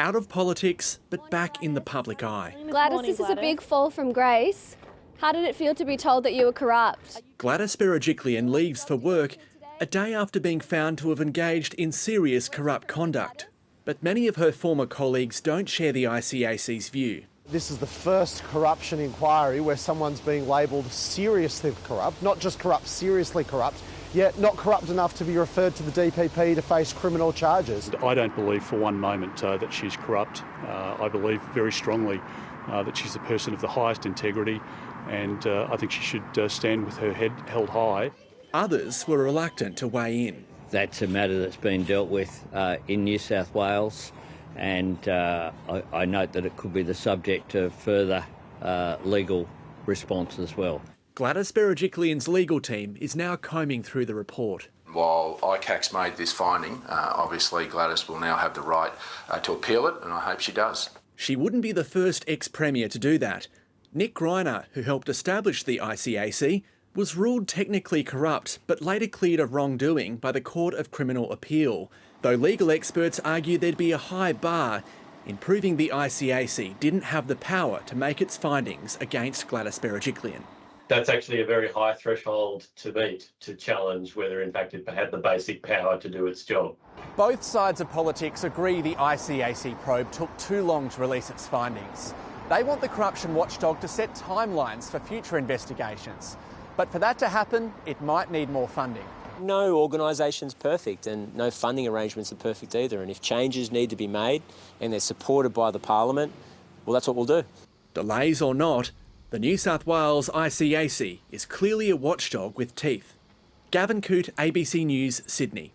Out of politics, but back in the public eye. Gladys, this is a big fall from grace. How did it feel to be told that you were corrupt? Gladys Berejiklian leaves for work a day after being found to have engaged in serious corrupt conduct. But many of her former colleagues don't share the ICAC's view. This is the first corruption inquiry where someone's being labelled seriously corrupt, not just corrupt, seriously corrupt, yet not corrupt enough to be referred to the DPP to face criminal charges. I don't believe for one moment that she's corrupt. I believe very strongly that she's a person of the highest integrity, and I think she should stand with her head held high. Others were reluctant to weigh in. That's a matter that's been dealt with in New South Wales, and I note that it could be the subject of further legal response as well. Gladys Berejiklian's legal team is now combing through the report. While ICAC's made this finding, obviously Gladys will now have the right to appeal it, and I hope she does. She wouldn't be the first ex-premier to do that. Nick Greiner, who helped establish the ICAC, was ruled technically corrupt but later cleared of wrongdoing by the Court of Criminal Appeal, though legal experts argue there'd be a high bar in proving the ICAC didn't have the power to make its findings against Gladys Berejiklian. That's actually a very high threshold to meet, to challenge whether in fact it had the basic power to do its job. Both sides of politics agree the ICAC probe took too long to release its findings. They want the corruption watchdog to set timelines for future investigations. But for that to happen, it might need more funding. No organisation's perfect and no funding arrangements are perfect either. And if changes need to be made and they're supported by the Parliament, well, that's what we'll do. Delays or not, the New South Wales ICAC is clearly a watchdog with teeth. Gavin, Coote, ABC News, Sydney.